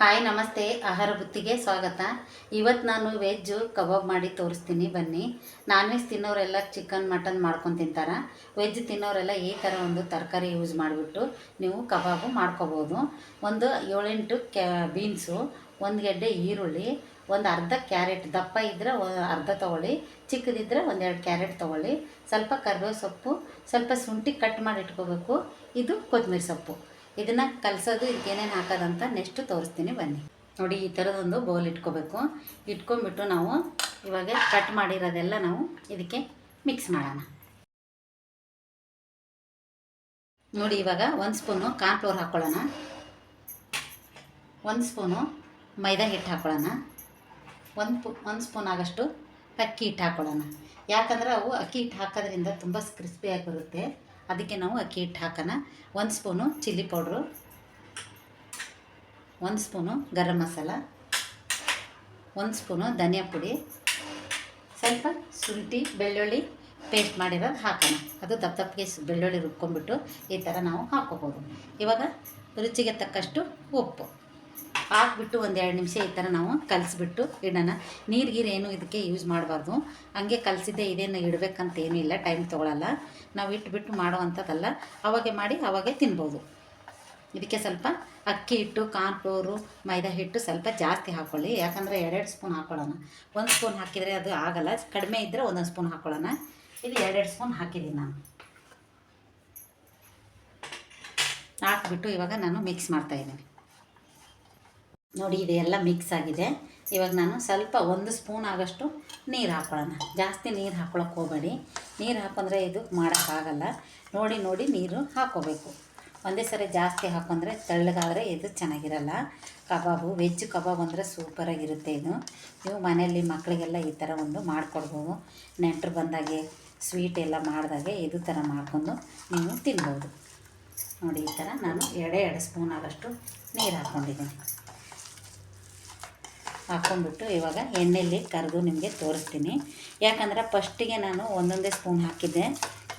Hi ನಮಸ್ತೆ, ಆಹಾರ ಬುತ್ತಿಗೆ ಸ್ವಾಗತ. ಇವತ್ತು ನಾನು ವೆಜ್ಜು ಕಬಾಬ್ ಮಾಡಿ ತೋರಿಸ್ತೀನಿ, ಬನ್ನಿ. ನಾನ್ ವೆಜ್ ತಿನ್ನೋರೆಲ್ಲ ಚಿಕನ್ ಮಟನ್ ಮಾಡ್ಕೊಂಡು ತಿಂತಾರೆ. ವೆಜ್ ತಿನ್ನೋರೆಲ್ಲ ಈ ಥರ ಒಂದು ತರಕಾರಿ ಯೂಸ್ ಮಾಡಿಬಿಟ್ಟು ನೀವು ಕಬಾಬು ಮಾಡ್ಕೋಬೋದು. ಒಂದು 7-8 ಬೀನ್ಸು, ಒಂದು ಗೆಡ್ಡೆ ಈರುಳ್ಳಿ, ಒಂದು ಅರ್ಧ ಕ್ಯಾರೆಟ್, ದಪ್ಪ ಇದ್ದರೆ ಅರ್ಧ ತೊಗೊಳ್ಳಿ, ಚಿಕ್ಕದಿದ್ದರೆ 1-2 ಕ್ಯಾರೆಟ್ ತೊಗೊಳ್ಳಿ, ಸ್ವಲ್ಪ ಕರಿಬೇವು ಸೊಪ್ಪು, ಸ್ವಲ್ಪ ಶುಂಠಿ ಕಟ್ ಮಾಡಿ ಇಟ್ಕೋಬೇಕು. ಇದು ಕೊತ್ತಂಬರಿ ಸೊಪ್ಪು. ಇದನ್ನು ಕಲಸೋದು, ಇದಕ್ಕೆ ಏನೇನು ಹಾಕೋದಂತ ನೆಕ್ಸ್ಟ್ ತೋರಿಸ್ತೀನಿ, ಬನ್ನಿ. ನೋಡಿ, ಈ ಥರದೊಂದು ಬೌಲ್ ಇಟ್ಕೋಬೇಕು. ಇಟ್ಕೊಂಡ್ಬಿಟ್ಟು ನಾವು ಇವಾಗ ಕಟ್ ಮಾಡಿರೋದೆಲ್ಲ ನಾವು ಇದಕ್ಕೆ ಮಿಕ್ಸ್ ಮಾಡೋಣ. ನೋಡಿ, ಇವಾಗ 1 ಸ್ಪೂನು ಕಾರ್ನ್ಫ್ಲೋರ್ ಹಾಕ್ಕೊಳ್ಳೋಣ, 1 ಸ್ಪೂನು ಮೈದಾ ಹಿಟ್ಟು ಹಾಕ್ಕೊಳ್ಳೋಣ, 1 ಸ್ಪೂನ್ ಆಗಷ್ಟು ಅಕ್ಕಿ ಹಿಟ್ಟು ಹಾಕ್ಕೊಳ್ಳೋಣ. ಯಾಕಂದರೆ ಅವು ಅಕ್ಕಿ ಹಿಟ್ಟು ಹಾಕೋದ್ರಿಂದ ತುಂಬ ಕ್ರಿಸ್ಪಿಯಾಗಿ ಬರುತ್ತೆ, ಅದಕ್ಕೆ ನಾವು ಅಕ್ಕಿ ಹಿಟ್ಟು ಹಾಕೋಣ. 1 spoon chilli powder, 1 spoon garam masala, 1 spoon ಧನಿಯಾ ಪುಡಿ, ಸ್ವಲ್ಪ ಶುಂಠಿ ಬೆಳ್ಳುಳ್ಳಿ ಪೇಸ್ಟ್ ಮಾಡಿರೋದು ಹಾಕೋಣ. ಅದು ದಪ್ಪಗೆ ಬೆಳ್ಳುಳ್ಳಿ ರುಬ್ಕೊಂಡ್ಬಿಟ್ಟು ಈ ಥರ ನಾವು ಹಾಕ್ಕೋಬೋದು. ಇವಾಗ ರುಚಿಗೆ ತಕ್ಕಷ್ಟು ಉಪ್ಪು ಹಾಕ್ಬಿಟ್ಟು 1-2 ನಿಮಿಷ ಈ ಥರ ನಾವು ಕಲಿಸ್ಬಿಟ್ಟು ಇಡೋಣ. ನೀರು ಇದಕ್ಕೆ ಯೂಸ್ ಮಾಡಬಾರ್ದು, ಹಂಗೆ ಕಲಸಿದ್ದೆ ಇದೇನು ಇಡಬೇಕಂತ ಏನೂ ಇಲ್ಲ, ಟೈಮ್ ತೊಗೊಳ್ಳಲ್ಲ. ನಾವು ಇಟ್ಬಿಟ್ಟು ಮಾಡುವಂಥದ್ದಲ್ಲ, ಅವಾಗೆ ಮಾಡಿ ಅವಾಗೆ ತಿನ್ಬೋದು. ಇದಕ್ಕೆ ಸ್ವಲ್ಪ ಅಕ್ಕಿ ಹಿಟ್ಟು, ಕಾರ್ನ್ಫ್ಲೋರು, ಮೈದಾ ಹಿಟ್ಟು ಸ್ವಲ್ಪ ಜಾಸ್ತಿ ಹಾಕ್ಕೊಳ್ಳಿ. ಯಾಕಂದರೆ 2 ಸ್ಪೂನ್ ಹಾಕ್ಕೊಳ್ಳೋಣ. 1 ಸ್ಪೂನ್ ಹಾಕಿದರೆ ಅದು ಆಗಲ್ಲ, ಕಡಿಮೆ ಇದ್ದರೆ 1 ಸ್ಪೂನ್ ಹಾಕ್ಕೊಳ್ಳೋಣ. ಇದು 2 ಸ್ಪೂನ್ ಹಾಕಿದ್ದೀನಿ ನಾನು. ಹಾಕ್ಬಿಟ್ಟು ಇವಾಗ ನಾನು ಮಿಕ್ಸ್ ಮಾಡ್ತಾಯಿದ್ದೀನಿ. ನೋಡಿ, ಇದೆಲ್ಲ ಮಿಕ್ಸ್ ಆಗಿದೆ. ಇವಾಗ ನಾನು ಸ್ವಲ್ಪ 1 ಸ್ಪೂನ್ ಆಗಷ್ಟು ನೀರು ಹಾಕ್ಕೊಳ್ಳೋಣ. ಜಾಸ್ತಿ ನೀರು ಹಾಕ್ಕೊಳಕ್ಕೆ ಹೋಗಬೇಡಿ, ನೀರು ಹಾಕೊಂಡ್ರೆ ಇದು ಮಾಡೋಕ್ಕಾಗಲ್ಲ. ನೋಡಿ ನೀರು ಹಾಕ್ಕೋಬೇಕು. ಒಂದೇ ಸರಿ ಜಾಸ್ತಿ ಹಾಕೊಂಡ್ರೆ ತೆಳ್ಳಗಾದರೆ ಇದು ಚೆನ್ನಾಗಿರಲ್ಲ. ಕಬಾಬು, ವೆಜ್ ಕಬಾಬ್ ಅಂದರೆ ಸೂಪರಾಗಿರುತ್ತೆ ಇದು. ನೀವು ಮನೆಯಲ್ಲಿ ಮಕ್ಕಳಿಗೆಲ್ಲ ಈ ಥರ ಒಂದು ಮಾಡಿಕೊಡ್ಬೋದು. ನೆಂಟರು ಬಂದಾಗೆ, ಸ್ವೀಟ್ ಎಲ್ಲ ಮಾಡಿದಾಗೆ ಇದು ಥರ ಮಾಡ್ಕೊಂಡು ನೀವು ತಿನ್ಬೋದು. ನೋಡಿ, ಈ ಥರ ನಾನು 2 ಸ್ಪೂನ್ ಆಗಷ್ಟು ನೀರು ಹಾಕ್ಕೊಂಡಿದ್ದೀನಿ. ಹಾಕ್ಕೊಂಡ್ಬಿಟ್ಟು ಇವಾಗ ಎಣ್ಣೆಯಲ್ಲಿ ಕರೆದು ನಿಮಗೆ ತೋರಿಸ್ತೀನಿ. ಯಾಕಂದರೆ ಫಸ್ಟಿಗೆ ನಾನು ಒಂದೊಂದೇ ಸ್ಪೂನ್ ಹಾಕಿದ್ದೆ,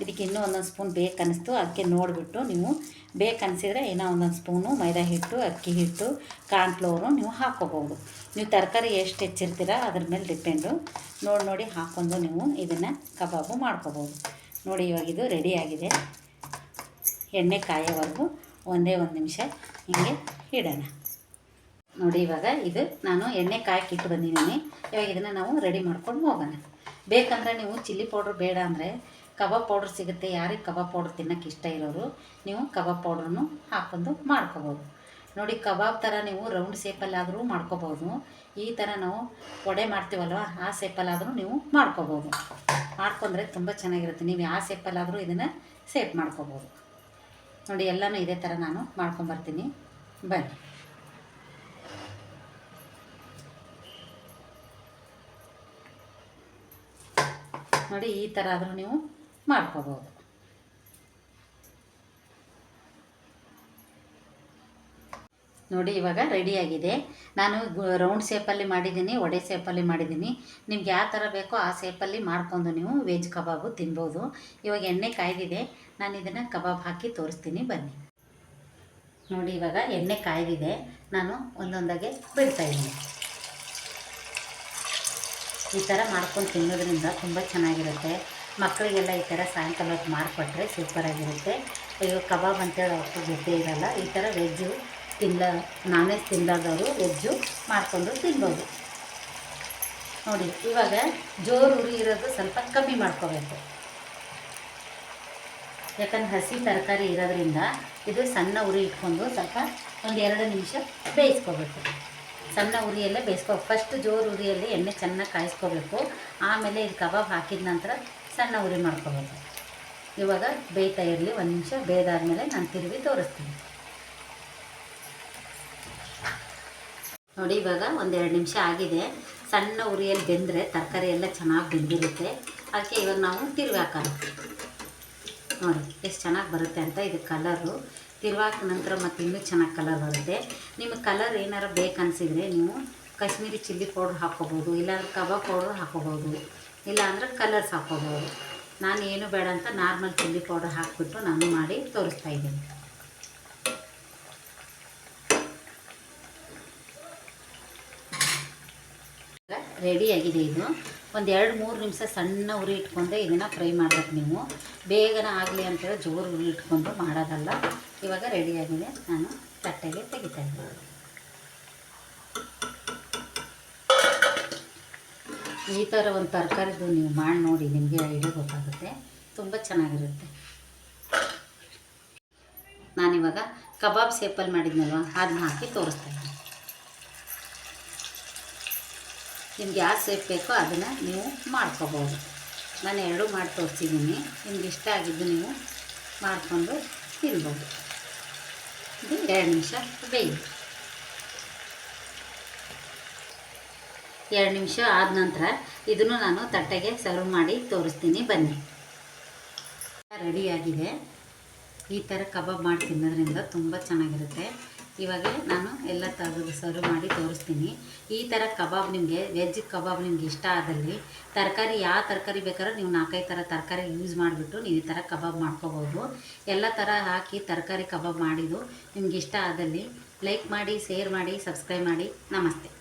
ಇದಕ್ಕೆ ಇನ್ನೂ 1 ಸ್ಪೂನ್ ಬೇಕನ್ನಿಸ್ತು. ಅದಕ್ಕೆ ನೋಡಿಬಿಟ್ಟು ನೀವು ಬೇಕನ್ನಿಸಿದರೆ ಇನ್ನೂ 1 ಸ್ಪೂನು ಮೈದಾ ಹಿಟ್ಟು, ಅಕ್ಕಿ ಹಿಟ್ಟು, ಕಾರ್ನ್ಫ್ಲೋರು ನೀವು ಹಾಕ್ಕೋಬೋದು. ನೀವು ತರಕಾರಿ ಎಷ್ಟು ಹೆಚ್ಚಿರ್ತೀರ ಅದ್ರ ಮೇಲೆ ಡಿಪೆಂಡು. ನೋಡಿ ಹಾಕ್ಕೊಂಡು ನೀವು ಇದನ್ನು ಕಬಾಬು ಮಾಡ್ಕೋಬೋದು. ನೋಡಿ, ಇವಾಗ ಇದು ರೆಡಿಯಾಗಿದೆ. ಎಣ್ಣೆ ಕಾಯೋವರೆಗೂ 1 ನಿಮಿಷ ಹಿಂಗೆ ಇಡೋಣ. ನೋಡಿ, ಇವಾಗ ಇದು ನಾನು ಎಣ್ಣೆ ಕಾಯಕ್ಕೆ ಇಟ್ಟು ಬಂದಿದ್ದೀನಿ. ಇವಾಗ ಇದನ್ನು ನಾವು ರೆಡಿ ಮಾಡ್ಕೊಂಡು ಹೋಗೋಣ. ಬೇಕಂದರೆ ನೀವು ಚಿಲ್ಲಿ ಪೌಡ್ರ್, ಬೇಡ ಅಂದರೆ ಕಬಾಬ್ ಪೌಡ್ರ್ ಸಿಗುತ್ತೆ. ಯಾರಿಗೆ ಕಬಾಬ್ ಪೌಡ್ರ್ ತಿನ್ನೋಕ್ಕೆ ಇಷ್ಟ ಇರೋರು ನೀವು ಕಬಾಬ್ ಪೌಡ್ರನ್ನು ಹಾಕ್ಕೊಂಡು ಮಾಡ್ಕೋಬೋದು. ನೋಡಿ, ಕಬಾಬ್ ಥರ ನೀವು ರೌಂಡ್ ಶೇಪಲ್ಲಾದರೂ ಮಾಡ್ಕೋಬೋದು. ಈ ಥರ ನಾವು ವಡೆ ಮಾಡ್ತೀವಲ್ವ, ಆ ಶೇಪಲ್ಲಾದರೂ ನೀವು ಮಾಡ್ಕೋಬೋದು. ಮಾಡ್ಕೊಂಡ್ರೆ ತುಂಬ ಚೆನ್ನಾಗಿರುತ್ತೆ. ನೀವು ಯಾವ ಶೇಪಲ್ಲಾದರೂ ಇದನ್ನು ಶೇಪ್ ಮಾಡ್ಕೋಬೋದು. ನೋಡಿ, ಎಲ್ಲನೂ ಇದೇ ಥರ ನಾನು ಮಾಡ್ಕೊಂಬರ್ತೀನಿ, ಬನ್ನಿ. ನೋಡಿ, ಈ ಥರ ಆದರೂ ನೀವು ಮಾಡ್ಕೋಬೋದು. ನೋಡಿ, ಇವಾಗ ರೆಡಿಯಾಗಿದೆ. ನಾನು ರೌಂಡ್ ಶೇಪಲ್ಲಿ ಮಾಡಿದ್ದೀನಿ, ವಡೆ ಶೇಪಲ್ಲಿ ಮಾಡಿದ್ದೀನಿ. ನಿಮ್ಗೆ ಯಾವ ಥರ ಬೇಕೋ ಆ ಶೇಪಲ್ಲಿ ಮಾಡ್ಕೊಂಡು ನೀವು ವೆಜ್ ಕಬಾಬು ತಿನ್ಬೋದು. ಇವಾಗ ಎಣ್ಣೆ ಕಾಯ್ದಿದೆ, ನಾನು ಇದನ್ನು ಕಬಾಬ್ ಹಾಕಿ ತೋರಿಸ್ತೀನಿ, ಬನ್ನಿ. ನೋಡಿ, ಇವಾಗ ಎಣ್ಣೆ ಕಾಯ್ದಿದೆ, ನಾನು ಒಂದೊಂದಾಗೆ ಬಿಡ್ತಾಯಿದ್ದೀನಿ. ಈ ಥರ ಮಾಡ್ಕೊಂಡು ತಿನ್ನೋದ್ರಿಂದ ತುಂಬ ಚೆನ್ನಾಗಿರುತ್ತೆ. ಮಕ್ಕಳಿಗೆಲ್ಲ ಈ ಥರ ಸಾಯಂಕಾಲ ಹೊತ್ತು ಮಾಡಿಕೊಟ್ರೆ ಸೂಪರಾಗಿರುತ್ತೆ. ಇವಾಗ ಕಬಾಬ್ ಅಂತೇಳಿ ಅವ್ರಿಗೆ ಗೊತ್ತೇ ಇರೋಲ್ಲ. ಈ ಥರ ವೆಜ್ಜು ನಾನ್ ವೆಜ್ ತಿನ್ನಲಾರ್ದವರು ವೆಜ್ಜು ಮಾಡಿಕೊಂಡು ತಿನ್ಬೋದು. ನೋಡಿ, ಇವಾಗ ಜೋರು ಉರಿ ಇರೋದು ಸ್ವಲ್ಪ ಕಮ್ಮಿ ಮಾಡ್ಕೋಬೇಕು. ಯಾಕಂದ್ರೆ ಹಸಿ ತರಕಾರಿ ಇರೋದ್ರಿಂದ ಇದು ಸಣ್ಣ ಉರಿ ಇಟ್ಕೊಂಡು ಸ್ವಲ್ಪ 1-2 ನಿಮಿಷ ಬೇಯಿಸ್ಕೋಬೇಕು. ಸಣ್ಣ ಉರಿಯಲ್ಲೇ ಫಸ್ಟ್ ಜೋರು ಉರಿಯಲ್ಲಿ ಎಣ್ಣೆ ಚೆನ್ನಾಗಿ ಕಾಯಿಸ್ಕೋಬೇಕು. ಆಮೇಲೆ ಇದು ಕಬಾಬ್ ಹಾಕಿದ ನಂತರ ಸಣ್ಣ ಉರಿ ಮಾಡ್ಕೋಬೇಕು. ಇವಾಗ ಬೇಯ್ತಾ ಇರಲಿ, 1 ನಿಮಿಷ ಬೇಯ್ದಾದ್ಮೇಲೆ ನಾನು ತಿರುಗಿ ತೋರಿಸ್ತೀನಿ. ನೋಡಿ, ಇವಾಗ 1-2 ನಿಮಿಷ ಆಗಿದೆ. ಸಣ್ಣ ಉರಿಯಲ್ಲಿ ಬೆಂದರೆ ತರಕಾರಿ ಎಲ್ಲ ಚೆನ್ನಾಗಿ ಬೆಂದಿರುತ್ತೆ. ಅದಕ್ಕೆ ಇವಾಗ ನಾವು ತಿರುಗಿ ಹಾಕೋಣ. ನೋಡಿ ಎಷ್ಟು ಚೆನ್ನಾಗಿ ಬರುತ್ತೆ ಅಂತ. ಇದು ಕಲರು ತಿರುವಾಕ ನಂತರ ಮತ್ತು ಇನ್ನೂ ಚೆನ್ನಾಗಿ ಕಲರ್ ಬರುತ್ತೆ. ನಿಮಗೆ ಕಲರ್ ಏನಾರು ಬೇಕನ್ಸಿದ್ರೆ ನೀವು ಕಾಶ್ಮೀರಿ ಚಿಲ್ಲಿ ಪೌಡ್ರ್ ಹಾಕ್ಕೋಬೋದು, ಇಲ್ಲಾಂದ್ರೆ ಕಬಾಬ್ ಪೌಡ್ರ್ ಹಾಕ್ಕೋಬೋದು, ಇಲ್ಲಾಂದ್ರೆ ಕಲರ್ಸ್ ಹಾಕ್ಕೋಬೋದು. ನಾನು ಏನು ಬೇಡ ಅಂತ ನಾರ್ಮಲ್ ಚಿಲ್ಲಿ ಪೌಡರ್ ಹಾಕಿಬಿಟ್ಟು ನಾನು ಮಾಡಿ ತೋರಿಸ್ತಾಯಿದ್ದೀನಿ. ರೆಡಿಯಾಗಿದೆ ಇದು. ಒಂದು 2-3 ನಿಮಿಷ ಸಣ್ಣ ಉರಿ ಇಟ್ಕೊಂಡೆ ಇದನ್ನು ಫ್ರೈ ಮಾಡ್ಬೇಕು ನೀವು. ಬೇಗನೆ ಆಗಲಿ ಅಂತೇಳಿ ಜೋರು ಉರಿ ಇಟ್ಕೊಂಡು ಮಾಡೋದಲ್ಲ. ಇವಾಗ ರೆಡಿಯಾಗಿದೆ, ನಾನು ತಟ್ಟೆಗೆ ತೆಗಿತಾ ಇದ್ದೀನಿ. ಈ ಥರ ಒಂದು ತರಕಾರಿದು ನೀವು ಮಾಡಿ ನೋಡಿ, ನಿಮಗೆ ಐಡಿಯಾ ಗೊತ್ತಾಗುತ್ತೆ, ತುಂಬ ಚೆನ್ನಾಗಿರುತ್ತೆ. ನಾನಿವಾಗ ಕಬಾಬ್ ಸೇಪಲ್ಲಿ ಮಾಡಿದ್ನಲ್ವ ಅದನ್ನ ಹಾಕಿ ತೋರಿಸ್ತಾ ಇದ್ದೀನಿ. ನಿಮ್ಗೆ ಯಾವ ಸೇಪ್ ಬೇಕೋ ಅದನ್ನು ನೀವು ಮಾಡ್ಕೋಬೋದು. ನಾನು 2 ಮಾಡಿ ತೋರಿಸಿದ್ದೀನಿ. ನಿಮ್ಗೆ ಇಷ್ಟ ಆಗಿದ್ದು ನೀವು ಮಾಡಿಕೊಂಡು ತಿನ್ಬೋದು. ಇದು 2 ನಿಮಿಷ ಬೇಯಿಸಿ. 2 ನಿಮಿಷ ಆದ ನಂತರ ಇದನ್ನು ನಾನು ತಟ್ಟೆಗೆ ಸರ್ವ್ ಮಾಡಿ ತೋರಿಸ್ತೀನಿ, ಬನ್ನಿ. ರೆಡಿಯಾಗಿದೆ. ಈ ಥರ ಕಬಾಬ್ ಮಾಡಿ ತಿನ್ನೋದ್ರಿಂದ ತುಂಬ ಚೆನ್ನಾಗಿರುತ್ತೆ. ಇವಾಗ ನಾನು ಎಲ್ಲ ಥರದ್ದು ಸರ್ವ್ ಮಾಡಿ ತೋರಿಸ್ತೀನಿ. ಈ ಥರ ಕಬಾಬ್ ನಿಮಗೆ, ವೆಜ್ ಕಬಾಬ್ ನಿಮ್ಗೆ ಇಷ್ಟ ಆದಲ್ಲಿ ತರಕಾರಿ, ಯಾವ ತರಕಾರಿ ಬೇಕಾದ್ರೆ ನೀವು 4-5 ಥರ ತರಕಾರಿ ಯೂಸ್ ಮಾಡಿಬಿಟ್ಟು ನೀವು ಈ ಥರ ಕಬಾಬ್ ಮಾಡ್ಕೋಬೋದು. ಎಲ್ಲ ಥರ ಹಾಕಿ ತರಕಾರಿ ಕಬಾಬ್ ಮಾಡಿದ್ದು ನಿಮ್ಗೆ ಇಷ್ಟ ಆದಲ್ಲಿ ಲೈಕ್ ಮಾಡಿ, ಶೇರ್ ಮಾಡಿ, ಸಬ್ಸ್ಕ್ರೈಬ್ ಮಾಡಿ. ನಮಸ್ತೆ.